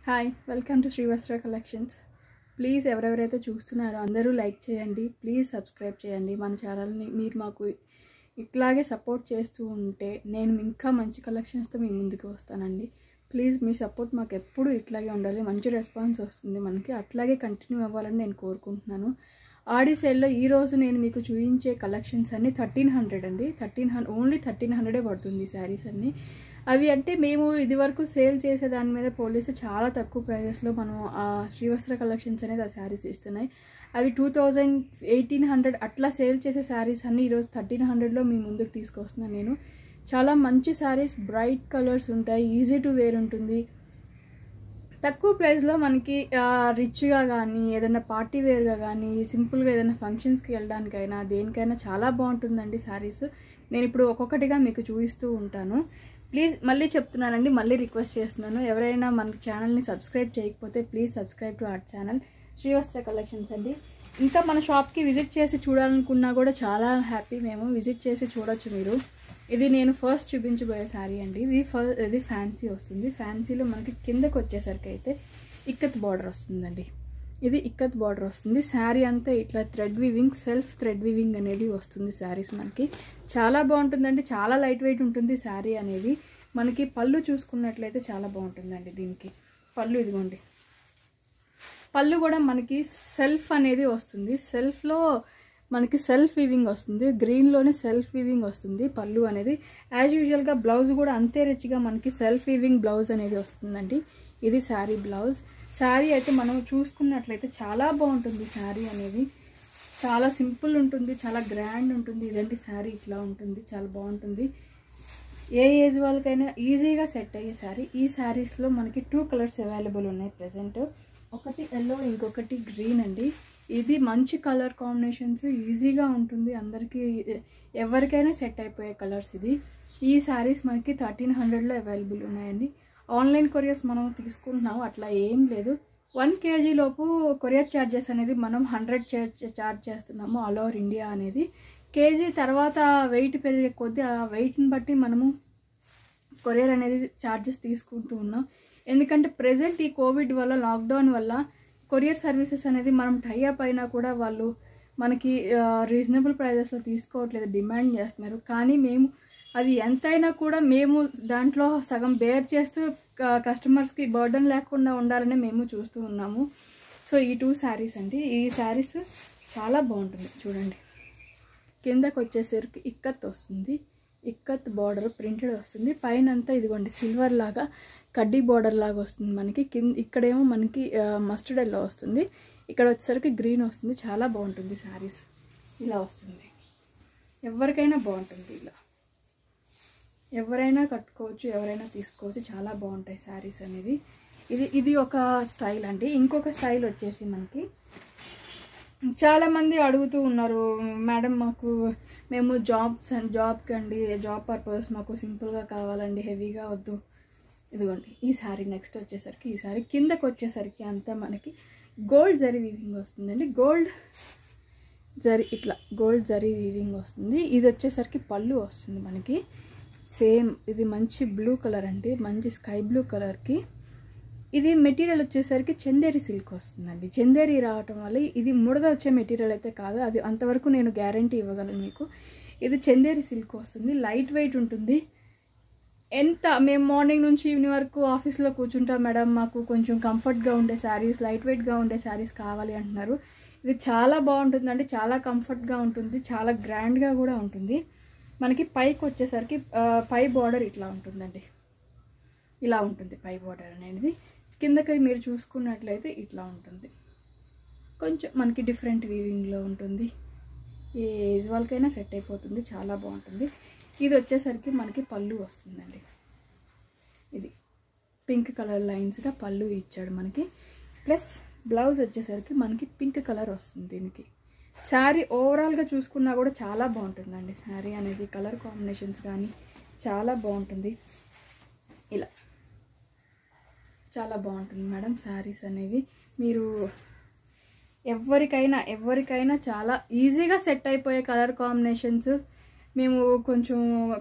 Hi welcome to Srivastra collections. Please ఎవరెవరైతే చూస్తున్నారో అందరూ లైక్ చేయండి, ప్లీజ్ సబ్స్క్రైబ్ చేయండి. మన ఛానల్ని మీరు మాకు ఇట్లాగే సపోర్ట్ చేస్తూ ఉంటే నేను ఇంకా మంచి కలెక్షన్స్తో మీ ముందుకు వస్తానండి. ప్లీజ్ మీ సపోర్ట్ మాకు ఎప్పుడు ఇట్లాగే ఉండాలి, మంచి రెస్పాన్స్ వస్తుంది మనకి, అట్లాగే కంటిన్యూ అవ్వాలని నేను కోరుకుంటున్నాను. ఆడి సేల్లో ఈరోజు నేను మీకు చూపించే కలెక్షన్స్ అన్నీ 1300 అండి. ఓన్లీ 1300 పడుతుంది శారీస్ అన్నీ. అవి అంటే మేము ఇది వరకు సేల్ చేసే దాని మీద పోలిస్తే చాలా తక్కువ ప్రైజెస్లో మనం శ్రీవస్త్ర కలెక్షన్స్ అనేది ఆ శారీస్ ఇస్తున్నాయి. అవి 2000, 1800 అట్లా సేల్ చేసే శారీస్ అన్నీ ఈరోజు 1300లో మీ ముందుకు తీసుకొస్తున్నాను నేను. చాలా మంచి శారీస్, బ్రైట్ కలర్స్ ఉంటాయి, ఈజీ టు వేర్ ఉంటుంది. తక్కువ ప్రైస్లో మనకి రిచ్గా కానీ ఏదైనా పార్టీ వేర్గా కానీ సింపుల్గా ఏదైనా ఫంక్షన్స్కి వెళ్ళడానికైనా దేనికైనా చాలా బాగుంటుందండి శారీస్. నేను ఇప్పుడు ఒక్కొక్కటిగా మీకు చూపిస్తూ ఉంటాను. ప్లీజ్ మళ్ళీ చెప్తున్నానండి, మళ్ళీ రిక్వెస్ట్ చేస్తున్నాను, ఎవరైనా మన ఛానల్ని సబ్స్క్రైబ్ చేయకపోతే please subscribe to our channel Srivastra collections అండి. ఇంకా మన షాప్కి విజిట్ చేసి చూడాలనుకున్నా కూడా చాలా హ్యాపీ, మేము విజిట్ చేసి చూడొచ్చు మీరు. ఇది నేను ఫస్ట్ చూపించబోయే శారీ అండి. ఇది ఫ్యాన్సీ వస్తుంది. ఫ్యాన్సీలో మనకి కిందకు వచ్చేసరికి అయితే ఇక్కత్ బార్డర్ వస్తుందండి. ఇది ఇక్కత్ బార్డర్ వస్తుంది. శారీ అంతా ఇట్లా thread weaving, self thread weaving అనేది వస్తుంది శారీస్ మనకి. చాలా బాగుంటుందండి, చాలా లైట్ వెయిట్ ఉంటుంది శారీ అనేది. మనకి పళ్ళు చూసుకున్నట్లయితే చాలా బాగుంటుందండి. దీనికి పళ్ళు ఇదిగోండి, పళ్ళు కూడా మనకి సెల్ఫ్ అనేది వస్తుంది. సెల్ఫ్లో మనకి సెల్ఫ్ వీవింగ్ వస్తుంది, గ్రీన్లోనే సెల్ఫ్ వీవింగ్ వస్తుంది పళ్ళు అనేది. యాజ్ యూజువల్గా బ్లౌజ్ కూడా అంతే రిచ్గా మనకి సెల్ఫ్ వీవింగ్ బ్లౌజ్ అనేది వస్తుందండి. ఇది శారీ బ్లౌజ్. శారీ అయితే మనం చూసుకున్నట్లయితే చాలా బాగుంటుంది శారీ అనేది. చాలా సింపుల్ ఉంటుంది, చాలా గ్రాండ్ ఉంటుంది. ఇదండి శారీ ఇట్లా ఉంటుంది, చాలా బాగుంటుంది. ఏ ఏజ్ వాళ్ళకైనా ఈజీగా సెట్ అయ్యే శారీ. ఈ శారీస్లో మనకి 2 కలర్స్ అవైలబుల్ ఉన్నాయి ప్రజెంట్. ఒకటి ఎల్లో, ఇంకొకటి గ్రీన్ అండి. ఇది మంచి కలర్ కాంబినేషన్స్, ఈజీగా ఉంటుంది అందరికీ, ఎవరికైనా సెట్ అయిపోయే కలర్స్ ఇది. ఈ శారీస్ మనకి 1300లో అవైలబుల్ ఉన్నాయండి. ఆన్లైన్ కొరియర్స్ మనం తీసుకుంటున్నాము, అట్లా ఏం లేదు. 1 kg లోపు కొరియర్ ఛార్జెస్ అనేది మనం 100 ఛార్జ్ చేస్తున్నాము ఆల్ ఓవర్ ఇండియా అనేది. కేజీ తర్వాత వెయిట్ పెరిగే కొద్దీ ఆ వెయిట్ని బట్టి మనము కొరియర్ అనేది ఛార్జెస్ తీసుకుంటూ ఉన్నాం. ఎందుకంటే ప్రజెంట్ ఈ కోవిడ్ వల్ల, లాక్డౌన్ వల్ల కొరియర్ సర్వీసెస్ అనేది మనం టైఅప్ అయినా కూడా వాళ్ళు మనకి రీజనబుల్ ప్రైజెస్లో తీసుకోవట్లేదు, డిమాండ్ చేస్తున్నారు. కానీ మేము అది ఎంతైనా కూడా మేము దాంట్లో సగం బేర్ చేస్తూ కస్టమర్స్కి బర్డన్ లేకుండా ఉండాలని మేము చూస్తూ ఉన్నాము. సో ఈ 2 శారీస్ అండి. ఈ శారీస్ చాలా బాగుంటుంది చూడండి. కిందకు వచ్చేసరికి ఇక్కత్ వస్తుంది, ఇక్కత్ బార్డర్ ప్రింటెడ్ వస్తుంది. పైన అంతా ఇదిగోండి సిల్వర్ లాగా కడ్డీ బార్డర్ లాగా వస్తుంది మనకి. ఇక్కడేమో మనకి మస్టర్డ్ ఎల్లో వస్తుంది, ఇక్కడ వచ్చేసరికి గ్రీన్ వస్తుంది. చాలా బాగుంటుంది శారీస్. ఇలా వస్తుంది, ఎవరికైనా బాగుంటుంది. ఇలా ఎవరైనా కట్టుకోవచ్చు, ఎవరైనా తీసుకోవచ్చు, చాలా బాగుంటాయి శారీస్ అనేది. ఇది ఒక స్టైల్ అండి. ఇంకొక స్టైల్ వచ్చేసి మనకి చాలామంది అడుగుతూ ఉన్నారు, మేడం మేము జాబ్కి అండి, జాబ్ పర్పస్ మాకు సింపుల్గా కావాలండి, హెవీగా వద్దు. ఇదిగోండి ఈ శారీ. నెక్స్ట్ వచ్చేసరికి ఈ శారీ కిందకు వచ్చేసరికి అంతా మనకి గోల్డ్ జరీ వీవింగ్ వస్తుందండి. గోల్డ్ జరీ వీవింగ్ వస్తుంది. ఇది వచ్చేసరికి పళ్ళు వస్తుంది మనకి. సేమ్ ఇది మంచి బ్లూ కలర్ అండి, మంచి స్కై బ్లూ కలర్కి. ఇది మెటీరియల్ వచ్చేసరికి చందేరి సిల్క్ వస్తుందండి. చందేరి రావటం వల్ల ఇది ముడద వచ్చే మెటీరియల్ అయితే కాదు, అది అంతవరకు నేను గ్యారంటీ ఇవ్వగలను మీకు. ఇది చందేరి సిల్క్ వస్తుంది, లైట్ వెయిట్ ఉంటుంది. మేము మార్నింగ్ నుంచి ఈవినింగ్ వరకు ఆఫీస్లో కూర్చుంటాం మేడం, మాకు కొంచెం కంఫర్ట్గా ఉండే శారీస్, లైట్ వెయిట్గా ఉండే శారీస్ కావాలి అంటున్నారు. ఇది చాలా బాగుంటుందండి, చాలా కంఫర్ట్గా ఉంటుంది, చాలా గ్రాండ్గా కూడా ఉంటుంది. మనకి పైకి వచ్చేసరికి పై బార్డర్ ఇట్లా ఉంటుందండి, ఇలా ఉంటుంది పై బార్డర్ అనేది. కిందకి మీరు చూసుకున్నట్లయితే ఇట్లా ఉంటుంది, కొంచెం మనకి డిఫరెంట్ వీవింగ్లో ఉంటుంది. ఏ ఏజ్ వాళ్ళకైనా సెట్ అయిపోతుంది, చాలా బాగుంటుంది. ఇది వచ్చేసరికి మనకి పళ్ళు వస్తుందండి. ఇది పింక్ కలర్ లైన్స్గా పళ్ళు ఇచ్చాడు మనకి. ప్లస్ బ్లౌజ్ వచ్చేసరికి మనకి పింక్ కలర్ వస్తుంది దీనికి. శారీ ఓవరాల్గా చూసుకున్నా కూడా చాలా బాగుంటుందండి శారీ అనేది. కలర్ కాంబినేషన్స్ కానీ చాలా బాగుంటుంది. ఇలా చాలా బాగుంటుంది మేడం శారీస్ అనేవి. మీరు ఎవరికైనా చాలా ఈజీగా సెట్ అయిపోయే కలర్ కాంబినేషన్స్, మేము కొంచెం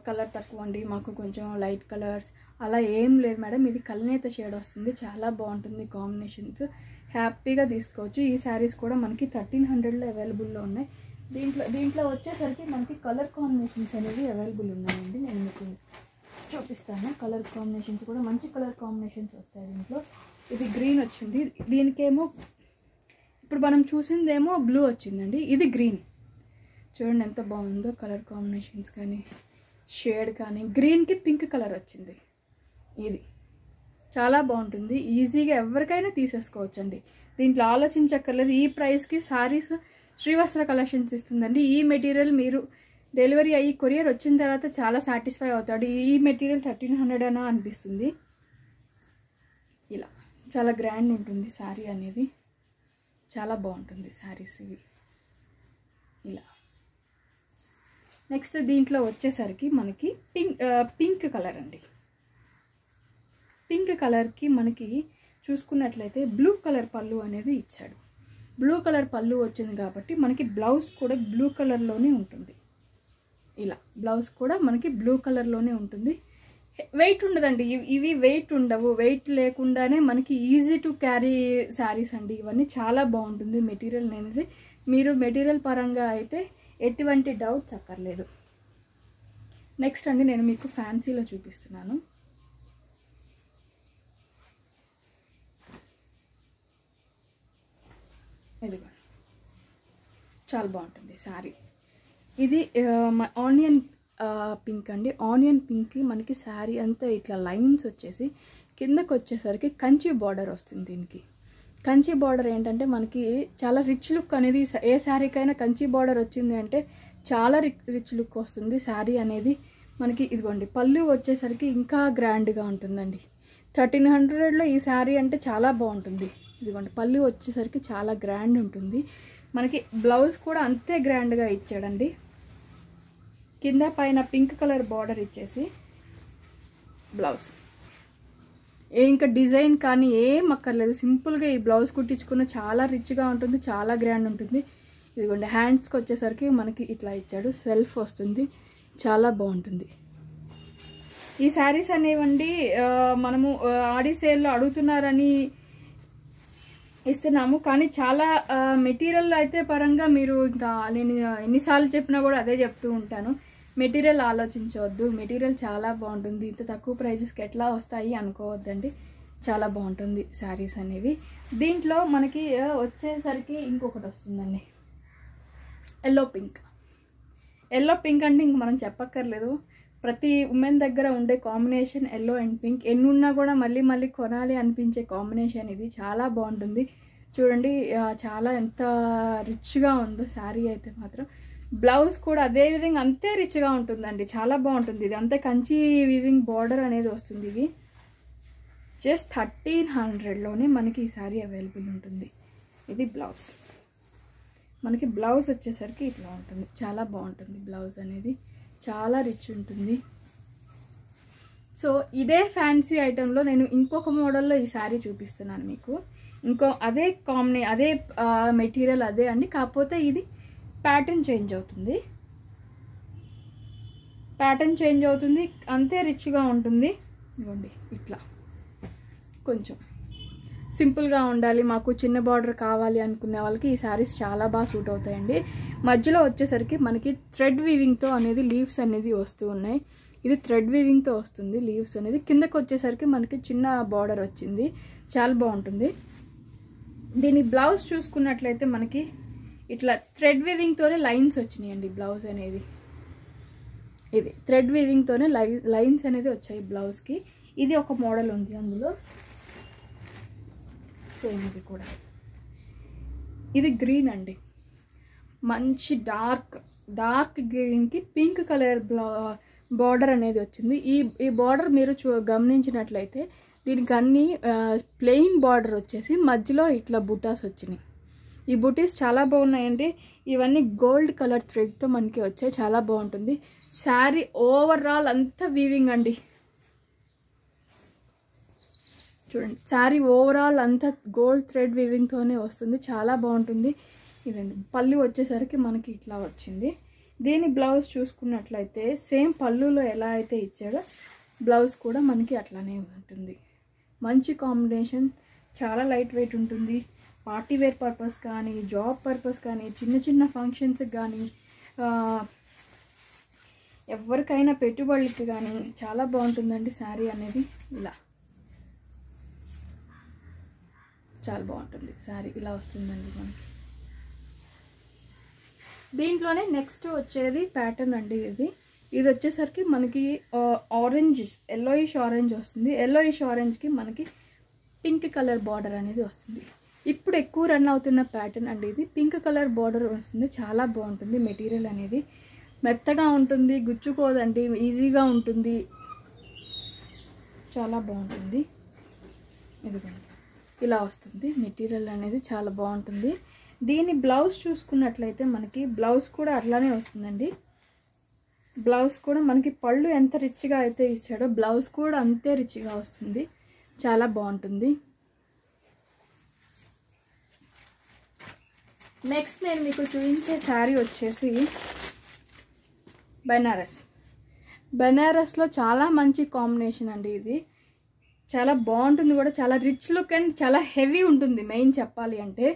కలర్ తక్కువ అండి, మాకు కొంచెం లైట్ కలర్స్ అలా ఏం లేదు మేడం. ఇది కల్నేత షేడ్ వస్తుంది, చాలా బాగుంటుంది కాంబినేషన్స్, హ్యాపీగా తీసుకోవచ్చు. ఈ శారీస్ కూడా మనకి 1300లో అవైలబుల్లో ఉన్నాయి. దీంట్లో వచ్చేసరికి మనకి కలర్ కాంబినేషన్స్ అనేవి అవైలబుల్ ఉన్నాయండి. నేను మీకు చూపిస్తాను. కలర్ కాంబినేషన్స్ కూడా మంచి కలర్ కాంబినేషన్స్ వస్తాయి దీంట్లో. ఇది గ్రీన్ వచ్చింది, దీనికేమో ఇప్పుడు మనం చూసిందేమో బ్లూ వచ్చిందండి, ఇది గ్రీన్. చూడండి ఎంత బాగుందో కలర్ కాంబినేషన్స్ కానీ షేడ్ కానీ. గ్రీన్కి పింక్ కలర్ వచ్చింది, ఇది చాలా బాగుంటుంది. ఈజీగా ఎవరికైనా తీసేసుకోవచ్చండి, దీంట్లో ఆలోచించక్కర్లేదు. ఈ ప్రైస్కి శారీస్ శ్రీవస్త్ర కలెక్షన్స్ ఇస్తుందండి. ఈ మెటీరియల్ మీరు డెలివరీ అయ్యి కొరియర్ వచ్చిన తర్వాత చాలా సాటిస్ఫై అవుతాడు. ఈ మెటీరియల్ 1300 అనా అనిపిస్తుంది. ఇలా చాలా గ్రాండ్ ఉంటుంది శారీ అనేది, చాలా బాగుంటుంది శారీస్ ఇవి. ఇలా నెక్స్ట్ దీంట్లో వచ్చేసరికి మనకి పింక్ కలర్ అండి. పింక్ కలర్కి మనకి చూసుకున్నట్లయితే బ్లూ కలర్ పళ్ళు అనేది ఇచ్చాడు. బ్లూ కలర్ పళ్ళు వచ్చింది కాబట్టి మనకి బ్లౌజ్ కూడా బ్లూ కలర్లోనే ఉంటుంది. ఇలా బ్లౌజ్ కూడా మనకి బ్లూ కలర్లోనే ఉంటుంది. వెయిట్ ఉండదండి, ఇవి వెయిట్ ఉండవు. వెయిట్ లేకుండానే మనకి ఈజీ టు క్యారీ శారీస్ అండి ఇవన్నీ. చాలా బాగుంటుంది మెటీరియల్ అనేది. మీరు మెటీరియల్ పరంగా అయితే ఎటువంటి డౌట్స్ అక్కర్లేదు. నెక్స్ట్ అండి నేను మీకు ఫ్యాన్సీలో చూపిస్తున్నాను. ఇదిగో చాలా బాగుంటుంది శారీ. ఇది ఆనియన్ పింక్ అండి. ఆనియన్ పింక్కి మనకి శారీ అంతా ఇట్లా లైన్స్ వచ్చేసి కిందకు వచ్చేసరికి కంచి బార్డర్ వస్తుంది. దీనికి కంచి బార్డర్ ఏంటంటే మనకి చాలా రిచ్ లుక్ అనేది, ఏ శారీకైనా కంచి బార్డర్ వచ్చింది అంటే చాలా రిచ్ లుక్ వస్తుంది శారీ అనేది మనకి. ఇదిగోండి పళ్ళు వచ్చేసరికి ఇంకా గ్రాండ్గా ఉంటుందండి. 1300లో ఈ శారీ అంటే చాలా బాగుంటుంది. ఇదిగోండి పళ్ళు వచ్చేసరికి చాలా గ్రాండ్ ఉంటుంది. మనకి బ్లౌజ్ కూడా అంతే గ్రాండ్గా ఇచ్చాడండి. కింద పైన పింక్ కలర్ బార్డర్ ఇచ్చేసి బ్లౌజ్ ఇంకా డిజైన్ కానీ ఏం అక్కర్లేదు, సింపుల్గా ఈ బ్లౌజ్ కుట్టించుకున్న చాలా రిచ్గా ఉంటుంది, చాలా గ్రాండ్ ఉంటుంది. ఇదిగోండి హ్యాండ్స్కి వచ్చేసరికి మనకి ఇట్లా ఇచ్చాడు, సెల్ఫ్ వస్తుంది, చాలా బాగుంటుంది. ఈ శారీస్ అనేవండి మనము ఆడి సేల్లో అడుగుతున్నారని ఇస్తున్నాము, కానీ చాలా మెటీరియల్ అయితే పరంగా మీరు ఇంకా నేను ఎన్నిసార్లు చెప్పినా కూడా అదే చెప్తూ ఉంటాను, మెటీరియల్ ఆలోచించవద్దు. మెటీరియల్ చాలా బాగుంటుంది. ఇంత తక్కువ ప్రైజెస్కి ఎట్లా వస్తాయి అనుకోవద్దండి, చాలా బాగుంటుంది శారీస్ అనేవి. దీంట్లో మనకి వచ్చేసరికి ఇంకొకటి వస్తుందండి, ఎల్లో పింక్. ఎల్లో పింక్ అంటే ఇంక మనం చెప్పక్కర్లేదు, ప్రతి ఉమెన్ దగ్గర ఉండే కాంబినేషన్ ఎల్లో అండ్ పింక్. ఎన్నున్నా కూడా మళ్ళీ మళ్ళీ కొనాలి అనిపించే కాంబినేషన్ ఇది, చాలా బాగుంటుంది. చూడండి చాలా ఎంత రిచ్గా ఉందో శారీ అయితే మాత్రం. బ్లౌజ్ కూడా అదే విధంగా అంతే రిచ్గా ఉంటుందండి, చాలా బాగుంటుంది. ఇది అంతే కంచి వీవింగ్ బార్డర్ అనేది వస్తుంది. ఇది జస్ట్ 1300లోనే మనకి ఈ శారీ అవైలబుల్ ఉంటుంది. ఇది బ్లౌజ్, మనకి బ్లౌజ్ వచ్చేసరికి ఇట్లా ఉంటుంది, చాలా బాగుంటుంది. బ్లౌజ్ అనేది చాలా రిచ్ ఉంటుంది. సో ఇదే ఫ్యాన్సీ ఐటెంలో నేను ఇంకొక మోడల్లో ఈ శారీ చూపిస్తున్నాను మీకు. అదే అదే మెటీరియల్ అదే అండి, కాకపోతే ఇది ప్యాటర్న్ చేంజ్ అవుతుంది. ప్యాటర్న్ చేంజ్ అవుతుంది, అంతే రిచ్గా ఉంటుంది. ఇదిగోండి ఇట్లా కొంచెం సింపుల్గా ఉండాలి, మాకు చిన్న బార్డర్ కావాలి అనుకునే వాళ్ళకి ఈ శారీస్ చాలా బాగా సూట్ అవుతాయండి. మధ్యలో వచ్చేసరికి మనకి థ్రెడ్ వీవింగ్తో అనేది లీవ్స్ అనేది వస్తూ ఉన్నాయి. ఇది థ్రెడ్ వీవింగ్తో వస్తుంది లీవ్స్ అనేది. కిందకు వచ్చేసరికి మనకి చిన్న బార్డర్ వచ్చింది, చాలా బాగుంటుంది. దీని బ్లౌజ్ చూసుకున్నట్లయితే మనకి ఇట్లా థ్రెడ్ వీవింగ్తోనే లైన్స్ వచ్చినాయండి బ్లౌజ్ అనేది. ఇది థ్రెడ్ వీవింగ్తోనే లైన్స్ అనేది వచ్చాయి బ్లౌజ్కి. ఇది ఒక మోడల్ ఉంది అందులో, సేమ్ ఇది కూడా. ఇది గ్రీన్ అండి, మంచి డార్క్ గ్రీన్కి పింక్ కలర్ బార్డర్ అనేది వచ్చింది. ఈ బార్డర్ మీరు గమనించినట్లయితే దీనికి అన్ని ప్లెయిన్ బార్డర్ వచ్చేసి మధ్యలో ఇట్లా బుటాస్ వచ్చినాయి. ఈ బుటీస్ చాలా బాగున్నాయండి. ఇవన్నీ గోల్డ్ కలర్ థ్రెడ్తో మనకి వచ్చాయి, చాలా బాగుంటుంది. శారీ ఓవరాల్ అంతా వీవింగ్ అండి, చూడండి శారీ ఓవరాల్ అంతా గోల్డ్ థ్రెడ్ వీవింగ్తోనే వస్తుంది, చాలా బాగుంటుంది. ఇదండి పళ్ళు వచ్చేసరికి మనకి ఇట్లా వచ్చింది. దీని బ్లౌజ్ చూసుకున్నట్లయితే సేమ్ పళ్ళులో ఎలా అయితే ఇచ్చాడో బ్లౌజ్ కూడా మనకి అట్లానే ఉంటుంది. మంచి కాంబినేషన్, చాలా లైట్ వెయిట్ ఉంటుంది. పార్టీ వేర్ పర్పస్ కానీ, జాబ్ పర్పస్ కానీ, చిన్న చిన్న ఫంక్షన్స్కి కానీ, ఎవరికైనా పెట్టుబడులకి కానీ చాలా బాగుంటుందండి శారీ అనేది. ఇలా చాలా బాగుంటుంది శారీ, ఇలా వస్తుందండి మనకి. దీంట్లోనే నెక్స్ట్ వచ్చేది ప్యాటర్న్ అండి. ఇది వచ్చేసరికి మనకి ఆరెంజ్, ఎల్లోయిష్ ఆరెంజ్ వస్తుంది. ఎల్లోయిష్ ఆరెంజ్కి మనకి పింక్ కలర్ బార్డర్ అనేది వస్తుంది. ఇప్పుడు ఎక్కువ రన్ అవుతున్న ప్యాటర్న్ అండి ఇది. పింక్ కలర్ బార్డర్ వస్తుంది, చాలా బాగుంటుంది. మెటీరియల్ అనేది మెత్తగా ఉంటుంది, గుచ్చుకోదండి, ఈజీగా ఉంటుంది, చాలా బాగుంటుంది. ఇదిగోండి ఇలా వస్తుంది మెటీరియల్ అనేది, చాలా బాగుంటుంది. దీని బ్లౌజ్ చూసుకున్నట్లయితే మనకి బ్లౌజ్ కూడా అట్లానే వస్తుందండి. బ్లౌజ్ కూడా మనకి పళ్ళు ఎంత రిచ్గా అయితే ఇచ్చాడో బ్లౌజ్ కూడా అంతే రిచ్గా వస్తుంది, చాలా బాగుంటుంది. నెక్స్ట్ నేను మీకు చూపించే శారీ వచ్చేసి బెనారస్లో చాలా మంచి కాంబినేషన్ అండి. ఇది చాలా బాగుంటుంది కూడా, చాలా రిచ్ లుక్ అండ్ చాలా హెవీ ఉంటుంది. మెయిన్ చెప్పాలి అంటే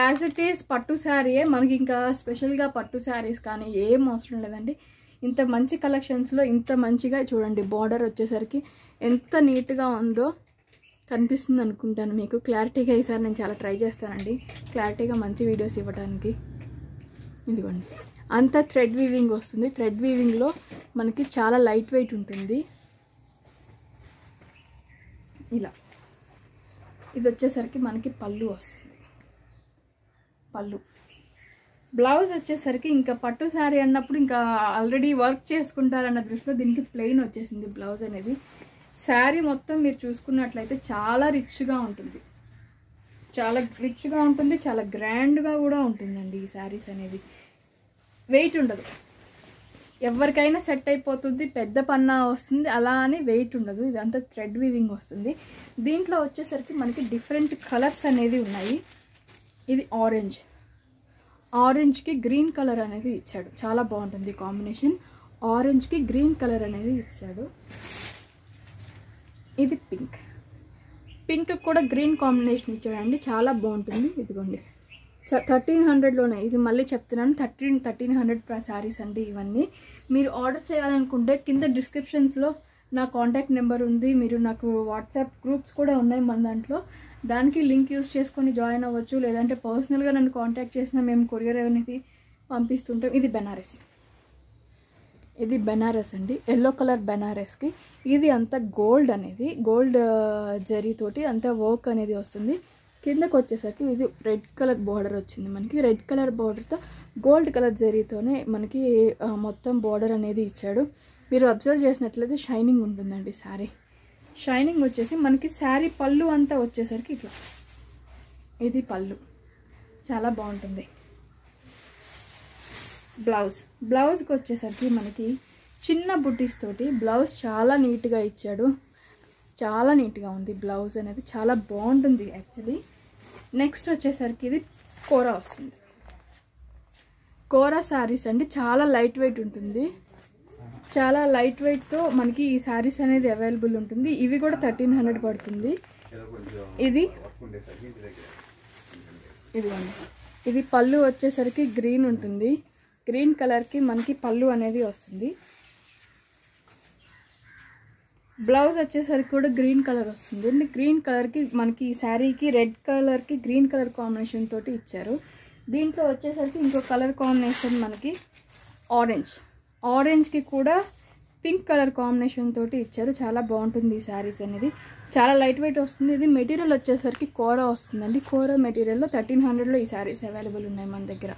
యాజ్ ఇట్ ఈస్ పట్టు శారీయే మనకి, ఇంకా స్పెషల్గా పట్టు శారీస్ కానీ ఏం అవసరం లేదండి. ఇంత మంచి కలెక్షన్స్లో ఇంత మంచిగా చూడండి. బార్డర్ వచ్చేసరికి ఎంత నీట్గా ఉందో కనిపిస్తుంది అనుకుంటాను మీకు. క్లారిటీగా ఈసారి నేను చాలా ట్రై చేస్తానండి క్లారిటీగా మంచి వీడియోస్ ఇవ్వడానికి. ఇదిగోండి అంతా థ్రెడ్ వీవింగ్ వస్తుంది. థ్రెడ్ వీవింగ్లో మనకి చాలా లైట్ వెయిట్ ఉంటుంది. ఇలా ఇది వచ్చేసరికి మనకి పళ్ళు వస్తుంది. పళ్ళు బ్లౌజ్ వచ్చేసరికి ఇంకా పట్టు శారీ అన్నప్పుడు ఇంకా ఆల్రెడీ వర్క్ చేసుకుంటారన్న దృష్టిలో దీనికి ప్లెయిన్ వచ్చేసింది బ్లౌజ్ అనేది. శారీ మొత్తం మీరు చూసుకున్నట్లయితే చాలా రిచ్గా ఉంటుంది, చాలా రిచ్గా ఉంటుంది, చాలా గ్రాండ్గా కూడా ఉంటుందండి ఈ శారీస్ అనేది. వెయిట్ ఉండదు, ఎవరికైనా సెట్ అయిపోతుంది, పెద్ద పన్నా వస్తుంది, అలా అని వెయిట్ ఉండదు. ఇదంతా థ్రెడ్ వీవింగ్ వస్తుంది. దీంట్లో వచ్చేసరికి మనకి డిఫరెంట్ కలర్స్ అనేది ఉన్నాయి. ఇది ఆరెంజ్కి గ్రీన్ కలర్ అనేది ఇచ్చాడు, చాలా బాగుంటుంది కాంబినేషన్. ఆరెంజ్కి గ్రీన్ కలర్ అనేది ఇచ్చాడు. ఇది పింక్ కూడా గ్రీన్ కాంబినేషన్ ఇచ్చాడండి, చాలా బాగుంటుంది. ఇదిగోండి 1300లోనే, ఇది మళ్ళీ చెప్తున్నాను 1300 శారీస్ అండి ఇవన్నీ. మీరు ఆర్డర్ చేయాలనుకుంటే కింద డిస్క్రిప్షన్స్లో నా కాంటాక్ట్ నెంబర్ ఉంది. మీరు నాకు వాట్సాప్ గ్రూప్స్ కూడా ఉన్నాయి మన దాంట్లో, దానికి లింక్ యూజ్ చేసుకొని జాయిన్ అవ్వచ్చు. లేదంటే పర్సనల్గా నన్ను కాంటాక్ట్ చేసినా మేము కొరియర్ అనేది పంపిస్తుంటాం. ఇది బెనారస్ అండి, ఎల్లో కలర్ బెనారస్కి. ఇది అంతా గోల్డ్ జరీతోటి అంతా వర్క్ అనేది వస్తుంది. కిందకు వచ్చేసరికి ఇది రెడ్ కలర్ బార్డర్ వచ్చింది మనకి. రెడ్ కలర్ బార్డర్తో గోల్డ్ కలర్ జరీతోనే మనకి మొత్తం బార్డర్ అనేది ఇచ్చాడు. మీరు అబ్జర్వ్ చేసినట్లయితే షైనింగ్ ఉంటుందండి శారీ. షైనింగ్ వచ్చేసి మనకి శారీ పళ్ళు అంతా వచ్చేసరికి ఇట్లా, ఇది పళ్ళు, చాలా బాగుంటుంది. బ్లౌజ్కి వచ్చేసరికి మనకి చిన్న బుట్టీస్ తోటి బ్లౌజ్ చాలా నీట్గా ఇచ్చాడు, చాలా నీట్గా ఉంది బ్లౌజ్ అనేది, చాలా బాగుంటుంది యాక్చువల్లీ. నెక్స్ట్ వచ్చేసరికి ఇది కోరా వస్తుంది. కోరా శారీస్ అండి, చాలా లైట్ వెయిట్ ఉంటుంది. చాలా లైట్ వెయిట్తో మనకి ఈ శారీస్ అనేది అవైలబుల్ ఉంటుంది. ఇవి కూడా 1300 పడుతుంది. ఇది పళ్ళు వచ్చేసరికి గ్రీన్ ఉంటుంది. గ్రీన్ కలర్కి మనకి పళ్ళు అనేది వస్తుంది. బ్లౌజ్ వచ్చేసరికి కూడా గ్రీన్ కలర్ వస్తుంది. గ్రీన్ కలర్కి మనకి ఈ శారీకి రెడ్ కలర్కి గ్రీన్ కలర్ కాంబినేషన్ తోటి ఇచ్చారు. దీంట్లో వచ్చేసరికి ఇంకో కలర్ కాంబినేషన్ మనకి ఆరెంజ్కి కూడా పింక్ కలర్ కాంబినేషన్ తోటి ఇచ్చారు. చాలా బాగుంటుంది ఈ శారీస్ అనేది, చాలా లైట్ వెయిట్ వస్తుంది. ఇది మెటీరియల్ వచ్చేసరికి కోరా వస్తుందండి. కోరా మెటీరియల్లో 1300లో ఈ శారీస్ అవైలబుల్ ఉన్నాయి మన దగ్గర.